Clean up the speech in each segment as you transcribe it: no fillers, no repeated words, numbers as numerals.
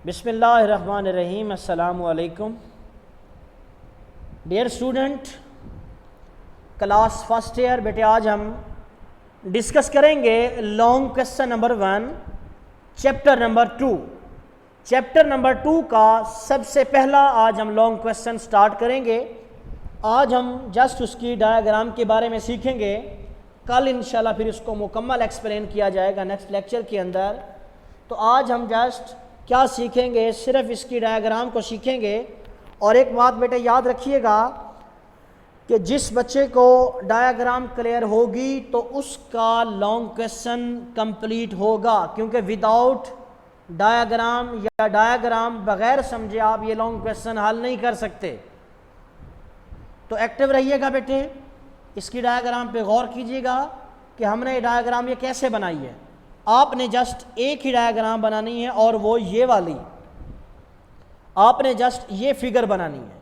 बिस्मिल्लाहिर्रहमानिर्रहीम। अस्सलामु अलैकुम। Dear student, class first year, बेटे आज हम डिस्कस करेंगे long question number 1 chapter number 2। Chapter number 2 का सबसे पहला आज हम लॉन्ग क्वेश्चन स्टार्ट करेंगे। आज हम जस्ट उसकी डायग्राम के बारे में सीखेंगे। कल इंशाल्लाह फिर उसको मुकम्मल एक्सप्लेन किया जाएगा नेक्स्ट लेक्चर के अंदर। तो आज हम जस्ट क्या सीखेंगे, सिर्फ इसकी डायग्राम को सीखेंगे। और एक बात बेटे याद रखिएगा कि जिस बच्चे को डायग्राम क्लियर होगी तो उसका लॉन्ग क्वेश्चन कंप्लीट होगा, क्योंकि विदाउट डायग्राम या डायग्राम बगैर समझे आप ये लॉन्ग क्वेश्चन हल नहीं कर सकते। तो एक्टिव रहिएगा बेटे, इसकी डायग्राम पे गौर कीजिएगा कि हमने ये डायग्राम ये कैसे बनाई है। आपने जस्ट एक ही डायग्राम बनानी है और वो ये वाली, आपने जस्ट ये फिगर बनानी है।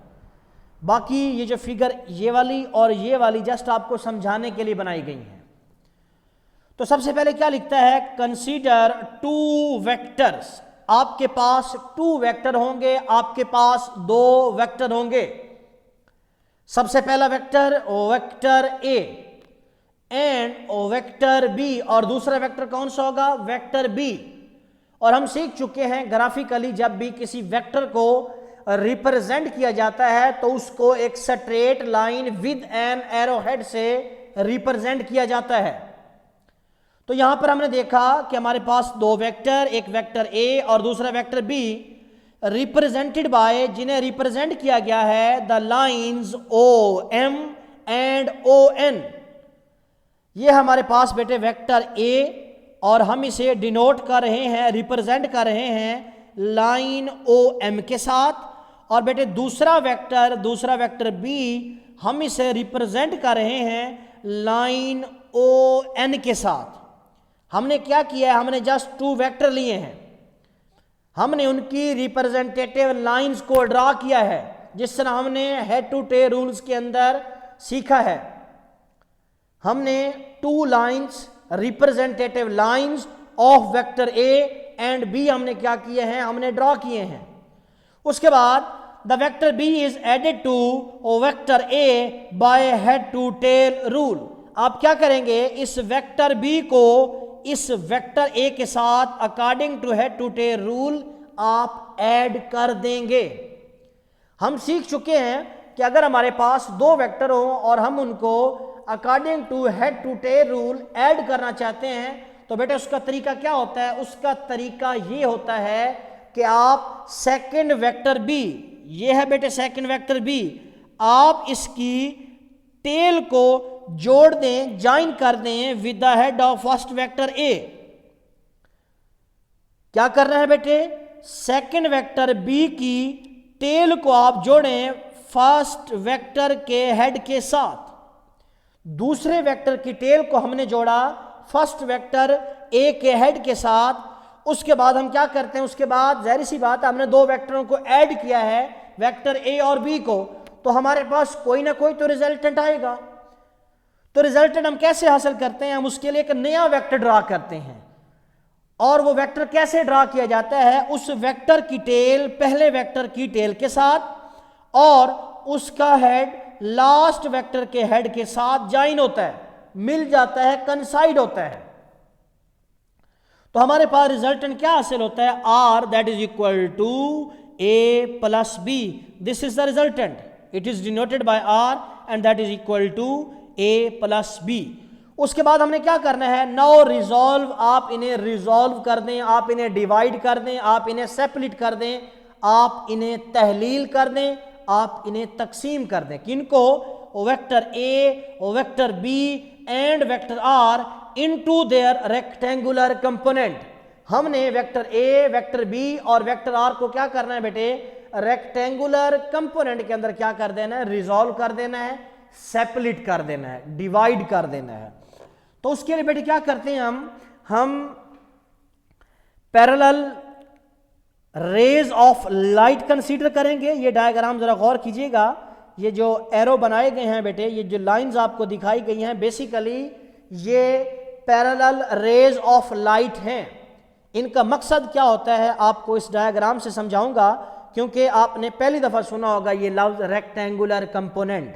बाकी ये जो फिगर ये वाली और ये वाली जस्ट आपको समझाने के लिए बनाई गई है। तो सबसे पहले क्या लिखता है, कंसीडर 2 वेक्टर्स। आपके पास 2 वेक्टर होंगे, आपके पास 2 वेक्टर होंगे। सबसे पहला vector vector A and vector B, और दूसरा वेक्टर कौन सा होगा, वेक्टर बी। और हम सीख चुके हैं ग्राफिकली जब भी किसी वेक्टर को रिप्रेजेंट किया जाता है तो उसको एक straight line with an arrow head से रिप्रेजेंट किया जाता है। तो यहां पर हमने देखा कि हमारे पास 2 वेक्टर, एक वेक्टर ए और दूसरा वेक्टर बी, रिप्रेजेंटेड बाय, जिन्हें रिप्रेजेंट किया गया है the lines O M and O N. ये हमारे पास बेटे वेक्टर ए, और हम इसे डिनोट कर रहे हैं, रिप्रेजेंट कर रहे हैं लाइन ओ एम के साथ। और बेटे दूसरा वेक्टर बी, हम इसे रिप्रेजेंट कर रहे हैं लाइन ओ एन के साथ। हमने क्या किया है, हमने जस्ट 2 वेक्टर लिए हैं, हमने उनकी रिप्रेजेंटेटिव लाइंस को ड्रा किया है, जिस तरह हमने हेड टू टेल रूल्स के अंदर सीखा है। हमने 2 lines, representative lines of vector A and B हमने क्या किए हैं, हमने ड्रॉ किए हैं। उसके बाद the vector B is added to vector A by head to tail rule. आप क्या करेंगे, इस वेक्टर बी को इस वेक्टर ए के साथ according to head to tail rule आप ऐड कर देंगे। हम सीख चुके हैं कि अगर हमारे पास 2 वेक्टर हो और हम उनको according to head to tail rule add करना चाहते हैं तो बेटे उसका तरीका क्या होता है, उसका तरीका ये होता है कि आप सेकंड वेक्टर बी, ये है बेटे सेकंड वेक्टर बी, आप इसकी टेल को जोड़ दें, ज्वाइन कर दें with the head of first vector A. क्या करना है बेटे, सेकंड वेक्टर बी की टेल को आप जोड़ें फर्स्ट वेक्टर के हेड के साथ। दूसरे वेक्टर की टेल को हमने जोड़ा फर्स्ट वेक्टर ए के हेड के साथ। उसके बाद हम क्या करते हैं, उसके बाद जाहिर सी बात है हमने 2 वेक्टरों को ऐड किया है, वेक्टर ए और बी को, तो हमारे पास कोई ना कोई तो रिजल्टेंट आएगा। तो रिजल्टेंट हम कैसे हासिल करते हैं, हम उसके लिए एक नया वेक्टर ड्रा करते हैं। और वो वेक्टर कैसे ड्रा किया जाता है, उस वेक्टर की टेल पहले वेक्टर की टेल के साथ और उसका हेड लास्ट वेक्टर के हेड के साथ ज्वाइन होता है, मिल जाता है, कंसाइड होता है। तो हमारे पास रिजल्टेंट क्या हासिल होता है, R that is equal to A plus B. This is the resultant, it is denoted by R and that is equal to A plus B. उसके बाद हमने क्या करना है, नाउ रिजॉल्व, आप इन्हें रिजॉल्व कर दें, आप इन्हें डिवाइड कर दें, आप इन्हें सेपरेट कर दें, आप इन्हें तहलील कर दें, आप इन्हें तकसीम कर दें। किनको, vector A, vector B and vector R into their rectangular component. हमने वेक्टर ए, वेक्टर बी और वेक्टर आर को क्या करना है बेटे, रेक्टेंगुलर कंपोनेंट के अंदर क्या कर देना है, रिजॉल्व कर देना है, सेपरेट कर देना है, डिवाइड कर देना है। तो उसके लिए बेटे क्या करते हैं, हम parallel raise of light consider करेंगे। ये डायग्राम जरा गौर कीजिएगा, ये जो एरो बनाए गए हैं बेटे, ये जो लाइंस आपको दिखाई गई हैं, बेसिकली ये पैरेलल रेज ऑफ लाइट हैं। इनका मकसद क्या होता है आपको इस डायग्राम से समझाऊंगा, क्योंकि आपने पहली दफ़ा सुना होगा ये लफ्ज़ रेक्टेंगुलर कंपोनेंट।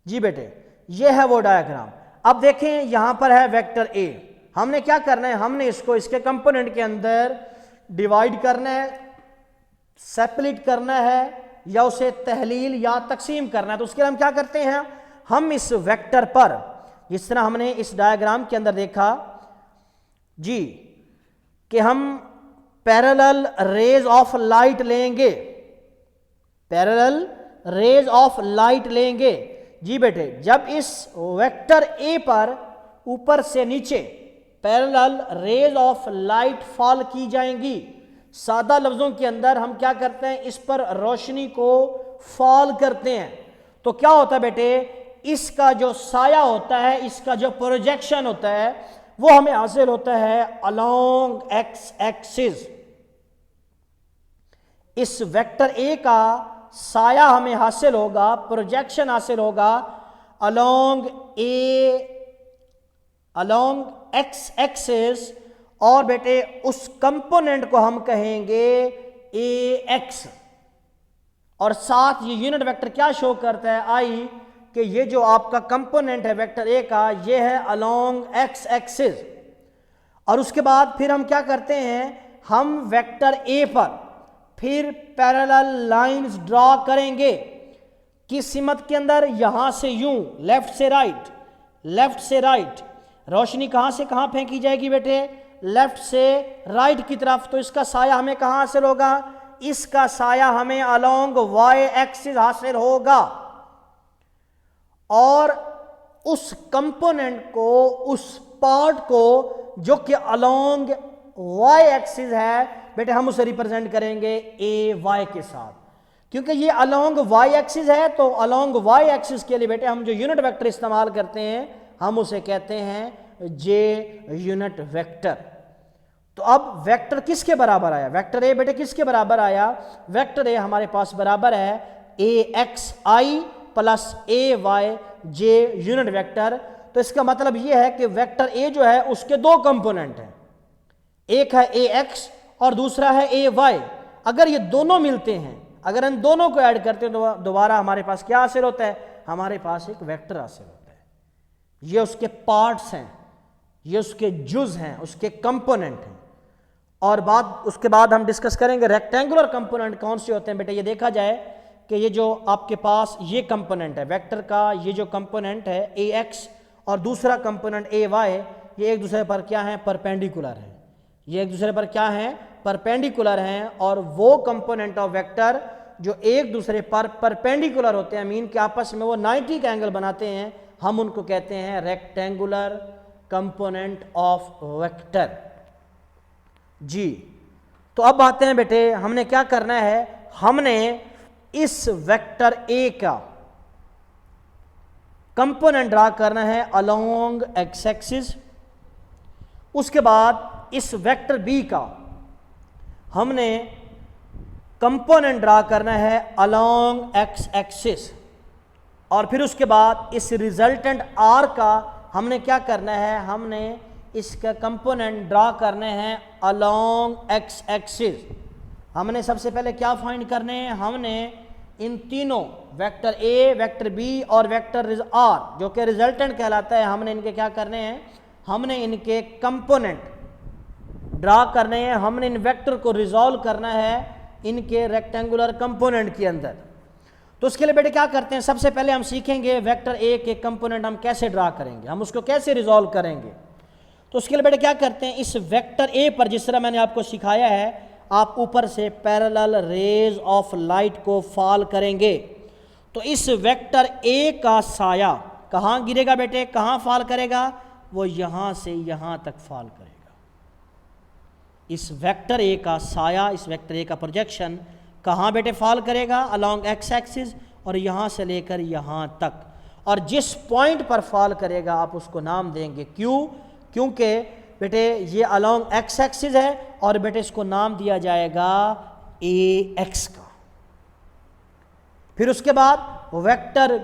जी बेटे, ये है वो डायग्राम। अब देखें यहां पर है वेक्टर ए, हमने क्या करना है, हमने इसको इसके कंपोनेंट के अंदर डिवाइड करना है, सेपरेट करना है, या उसे तहलील या तकसीम करना है। तो उसके लिए हम क्या करते हैं, हम इस वेक्टर पर, जिस तरह हमने इस डायग्राम के अंदर देखा जी कि हम पैरेलल रेज ऑफ लाइट लेंगे, पैरेलल रेज ऑफ लाइट लेंगे। जी बेटे, जब इस वेक्टर ए पर ऊपर से नीचे parallel raise of light fall की जाएंगी, सादा लफ्जों के अंदर हम क्या करते हैं, इस पर रोशनी को फॉल करते हैं, तो क्या होता है बेटे, इसका जो साया होता है, इसका जो प्रोजेक्शन होता है, वो हमें हासिल होता है अलोंग एक्स एक्सिस। इस वेक्टर ए का साया हमें हासिल होगा, प्रोजेक्शन हासिल होगा अलोंग एक्स एक्सिस, और बेटे उस कंपोनेंट को हम कहेंगे ए एक्स, और साथ ये यूनिट वेक्टर क्या शो करता है, आई, कि ये जो आपका कंपोनेंट है वेक्टर ए का, ये है अलोंग एक्स एक्सिस। और उसके बाद फिर हम क्या करते हैं, हम वेक्टर ए पर फिर पैरेलल लाइंस ड्रॉ करेंगे, किस सिमत के अंदर, यहां से यूं, लेफ्ट से राइट, लेफ्ट से राइट। रोशनी कहां से कहां फेंकी जाएगी बेटे, लेफ्ट से राइट की तरफ, तो इसका साया हमें कहां हासिल होगा, इसका साया हमें अलोंग वाई एक्सिस हासिल होगा, और उस कंपोनेंट को, उस पार्ट को जो कि अलोंग वाई एक्सिस है बेटे, हम उसे रिप्रेजेंट करेंगे ए वाई के साथ, क्योंकि ये अलोंग वाई एक्सिस है। तो अलोंग वाई एक्सिस के लिए बेटे हम जो यूनिट वेक्टर इस्तेमाल करते हैं, हम उसे कहते हैं जे यूनिट वेक्टर। तो अब वेक्टर किसके बराबर आया, वेक्टर ए बेटे किसके बराबर आया, वेक्टर ए हमारे पास बराबर है ए एक्स आई प्लस ए वाई जे यूनिट वेक्टर। तो इसका मतलब यह है कि वेक्टर ए जो है उसके दो कंपोनेंट हैं, एक है ए एक्स और दूसरा है ए वाई। अगर ये दोनों मिलते हैं, अगर इन दोनों को ऐड करते हैं, तो दोबारा हमारे पास क्या हासिल होता है, हमारे पास एक वेक्टर हासिल होता है। ये उसके पार्ट्स हैं, ये उसके जुज हैं, उसके कंपोनेंट हैं। और उसके बाद हम डिस्कस करेंगे रेक्टेंगुलर कंपोनेंट कौन से होते हैं। बेटा ये देखा जाए कि ये जो आपके पास ये कंपोनेंट है वेक्टर का, ये जो कंपोनेंट है ए एक्स और दूसरा कंपोनेंट ए वाई, ये एक दूसरे पर क्या है, परपेंडिकुलर है, ये एक दूसरे पर क्या है, परपेंडिकुलर हैं। और वो कंपोनेंट ऑफ वेक्टर जो एक दूसरे पर परपेंडिकुलर होते हैं, मीन के आपस में वो 90 का एंगल बनाते हैं, हम उनको कहते हैं रेक्टेंगुलर कंपोनेंट ऑफ वेक्टर। जी, तो अब आते हैं बेटे, हमने क्या करना है, हमने इस वेक्टर ए का कंपोनेंट ड्रा करना है अलोंग एक्स एक्सिस। उसके बाद इस वेक्टर बी का हमने कंपोनेंट ड्रा करना है अलोंग एक्स एक्सिस, और फिर उसके बाद इस रिजल्टेंट आर का हमने क्या करना है, हमने इसका कंपोनेंट ड्रा करने हैं अलोंग एक्स एक्सिस। हमने सबसे पहले क्या फाइंड करने हैं, हमने इन तीनों वेक्टर ए, वेक्टर बी और वेक्टर आर जो कि रिजल्टेंट कहलाता है, हमने इनके क्या करने हैं, हमने इनके कंपोनेंट ड्रा करने हैं, हमने इन वेक्टर को रिजॉल्व करना है इनके रेक्टेंगुलर कंपोनेंट के अंदर। तो उसके लिए बेटे क्या करते हैं, सबसे पहले हम सीखेंगे वेक्टर ए के कंपोनेंट हम कैसे ड्रा करेंगे, हम उसको कैसे रिजॉल्व करेंगे। तो उसके लिए बेटे क्या करते हैं, इस वेक्टर ए पर जिस तरह मैंने आपको सिखाया है, आप ऊपर से पैरेलल रेज ऑफ लाइट को फॉल करेंगे। तो इस वेक्टर ए का साया कहाँ गिरेगा बेटे, कहाँ फॉल करेगा, वो यहाँ से यहाँ तक फॉल करेगा। इस वेक्टर ए का साया, इस वेक्टर ए का प्रोजेक्शन कहाँ बेटे फॉल करेगा, अलोंग एक्स एक्सिस, और यहाँ से लेकर यहाँ तक। और जिस पॉइंट पर फॉल करेगा आप उसको नाम देंगे क्यू, क्योंकि बेटे ये अलोंग एक्स एक्सिस है, और बेटे इसको नाम दिया जाएगा ए एक्स का। फिर उसके बाद वेक्टर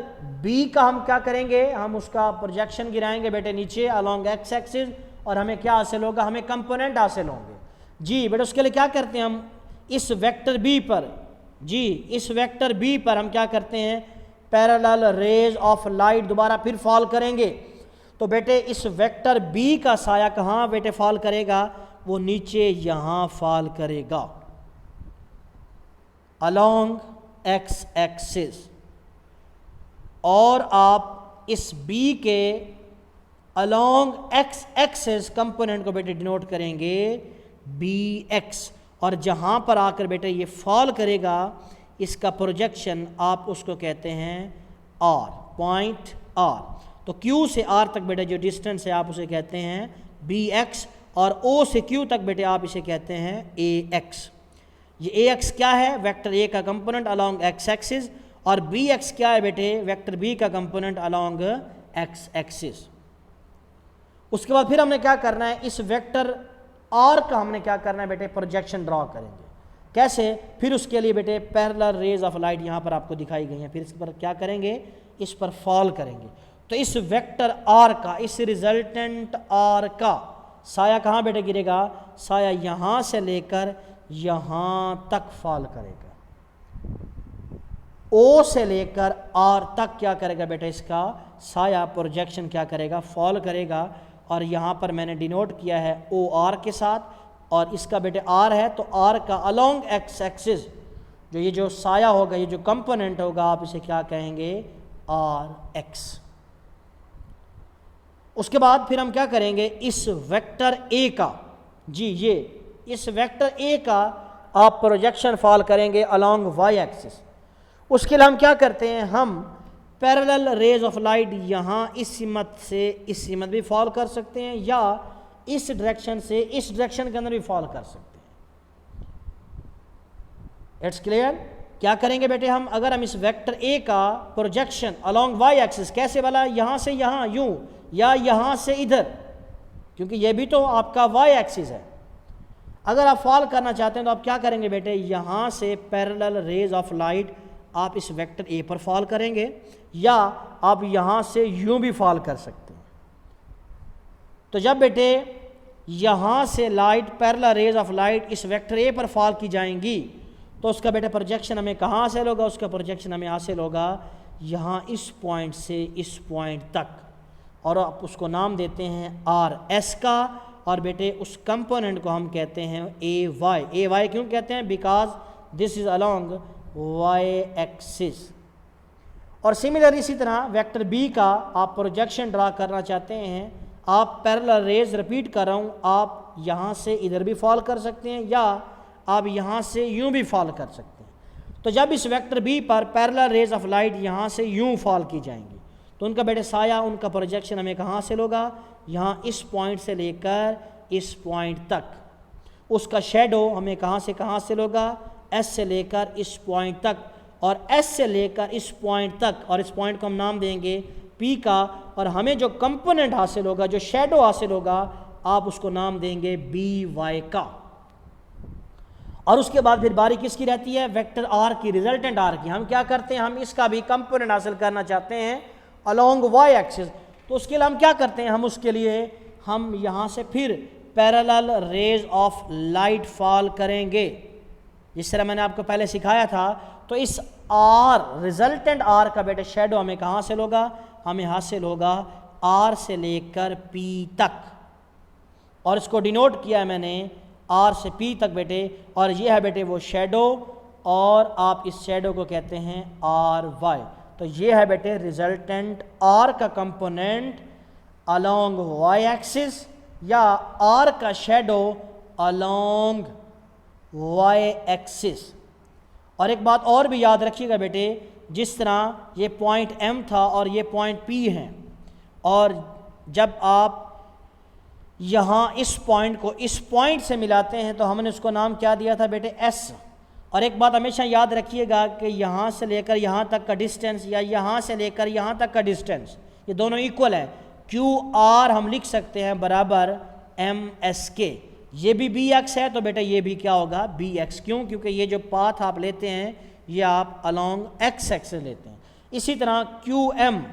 बी का हम क्या करेंगे, हम उसका प्रोजेक्शन गिराएंगे बेटे नीचे अलोंग एक्स एक्सिस, और हमें क्या हासिल होगा, हमें कंपोनेंट हासिल होंगे। जी बेटा उसके लिए क्या करते हैं हम, इस वेक्टर बी पर, जी इस वेक्टर बी पर हम क्या करते हैं, पैरेलल रेज ऑफ लाइट दोबारा फिर फॉल करेंगे। तो बेटे इस वेक्टर बी का साया कहाँ बेटे फॉल करेगा, वो नीचे यहाँ फॉल करेगा अलोंग एक्स एक्सिस, और आप इस बी के अलोंग एक्स एक्सिस कंपोनेंट को बेटे डिनोट करेंगे बी एक्स, और जहाँ पर आकर बेटे ये फॉल करेगा इसका प्रोजेक्शन आप उसको कहते हैं आर, पॉइंट आर। तो Q से R तक बेटे जो डिस्टेंस है आप उसे कहते हैं बी एक्स, और O से Q तक बेटे आप इसे कहते हैं ए एक्स। ये ए एक्स क्या है, वेक्टर ए का कंपोनेंट अलोंग एक्स एक्सिस, और बी एक्स क्या है बेटे, वेक्टर बी का कंपोनेंट अलोंग एक्स एक्सिस। उसके बाद फिर हमने क्या करना है, इस वेक्टर आर का हमने क्या करना है बेटे, प्रोजेक्शन ड्रॉ करेंगे। कैसे, फिर उसके लिए बेटे पैरेलल रेज ऑफ लाइट यहाँ पर आपको दिखाई गई हैं, फिर इस पर क्या करेंगे, इस पर फॉल करेंगे। तो इस वेक्टर आर का, इस रिजल्टेंट आर का साया कहाँ बेटे गिरेगा, साया यहाँ से लेकर यहाँ तक फॉल करेगा। ओ से लेकर आर तक क्या करेगा बेटा, इसका साया प्रोजेक्शन क्या करेगा, फॉल करेगा। और यहाँ पर मैंने डिनोट किया है ओ आर के साथ, और इसका बेटे आर है तो आर का अलोंग एक्स एक्सिस जो ये जो साया होगा, ये जो कंपोनेंट होगा, आप इसे क्या कहेंगे, आर एक्स। उसके बाद फिर हम क्या करेंगे, इस वेक्टर ए का, जी ये इस वेक्टर ए का आप प्रोजेक्शन फॉल करेंगे अलोंग वाई एक्सिस। उसके लिए हम क्या करते हैं, हम पैरेलल रेज ऑफ लाइट यहाँ इस सिमत से इस सिमत भी फॉल कर सकते हैं, या इस डायरेक्शन से इस डायरेक्शन के अंदर भी फॉल कर सकते हैं। It's clear. क्या करेंगे बेटे हम, अगर हम इस वेक्टर ए का प्रोजेक्शन अलोंग वाई एक्सिस, कैसे वाला, यहाँ से यहाँ यूं, या यहाँ से इधर, क्योंकि ये भी तो आपका वाई एक्सिस है। अगर आप फॉल करना चाहते हैं तो आप क्या करेंगे बेटे, यहाँ से पैरेलल रेज ऑफ लाइट आप इस वेक्टर ए पर फॉल करेंगे, या आप यहाँ से यूं भी फॉल कर सकते हैं। तो जब बेटे यहाँ से light, parallel raise of light इस वेक्टर ए पर फॉल की जाएंगी, तो उसका बेटा प्रोजेक्शन हमें कहाँ हासिल होगा, उसका प्रोजेक्शन हमें हासिल होगा यहाँ इस पॉइंट से इस पॉइंट तक, और आप उसको नाम देते हैं आर एस का, और बेटे उस कंपोनेंट को हम कहते हैं ए वाई। ए वाई क्यों कहते हैं, because this is along Y axis. और सिमिलर इसी तरह वेक्टर बी का आप प्रोजेक्शन ड्रा करना चाहते हैं, आप पैरेलल रेज, रिपीट कर रहा हूँ, आप यहाँ से इधर भी फॉल कर सकते हैं, या आप यहाँ से यूं भी फॉल कर सकते हैं। तो जब इस वेक्टर बी पर पैरेलल रेज ऑफ लाइट यहाँ से यूं फॉल की जाएंगी, तो उनका बेटे साया, उनका प्रोजेक्शन हमें कहाँ से होगा, यहाँ इस पॉइंट से लेकर इस पॉइंट तक। उसका शेडो हमें कहाँ से होगा, एस से लेकर इस पॉइंट तक, और एस से लेकर इस पॉइंट तक, और इस पॉइंट को हम नाम देंगे पी का, और हमें जो कंपोनेंट हासिल होगा, जो शेडो हासिल होगा, आप उसको नाम देंगे बी वाई का। और उसके बाद फिर बारी किसकी रहती है, वेक्टर आर की, रिजल्टेंट आर की। हम क्या करते हैं, हम इसका भी कंपोनेंट हासिल करना चाहते हैं अलोंग वाई एक्सिस। तो उसके लिए हम क्या करते हैं, हम उसके लिए हम यहाँ से फिर parallel raise of light fall करेंगे, जिस तरह मैंने आपको पहले सिखाया था। तो इस आर, रिजल्टेंट आर का बेटे शेडो हमें कहाँ हासिल होगा, हमें हासिल होगा आर से लेकर पी तक, और इसको डिनोट किया है मैंने आर से पी तक बेटे, और ये है बेटे वो शेडो, और आप इस शेडो को कहते हैं आर वाई। तो ये है बेटे रिजल्टेंट आर का कंपोनेंट अलोंग वाई एक्सिस, या आर का शेडो अलोंग वाई एक्सिस। और एक बात और भी याद रखिएगा बेटे, जिस तरह ये पॉइंट एम था और ये पॉइंट पी है, और जब आप यहाँ इस पॉइंट को इस पॉइंट से मिलाते हैं तो हमने उसको नाम क्या दिया था बेटे, एस। और एक बात हमेशा याद रखिएगा कि यहाँ से लेकर यहाँ तक का डिस्टेंस, या यहाँ से लेकर यहाँ तक का डिस्टेंस, ये दोनों इक्वल है। क्यू आर हम लिख सकते हैं बराबर एम एस के। ये भी बी एक्स है तो बेटा ये भी क्या होगा, बी एक्स। क्यों, क्योंकि ये जो पाथ आप लेते हैं ये आप अलोंग एक्स एक्सिस लेते हैं। इसी तरह क्यू एम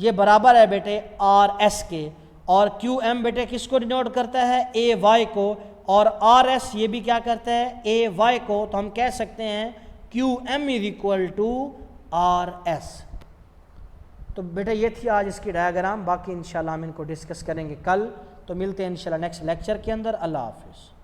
ये बराबर है बेटे आर एस के, और क्यू एम बेटे किसको डिनोट करता है, ए वाई को, और आर एस ये भी क्या करता है ए वाई को, तो हम कह सकते हैं Q M is equal to R S. तो बेटा ये थी आज इसकी डायग्राम, बाकी इंशाल्लाह हम इनको डिस्कस करेंगे कल। तो मिलते हैं इंशाल्लाह नेक्स्ट लेक्चर के अंदर। अल्लाह हाफिज़।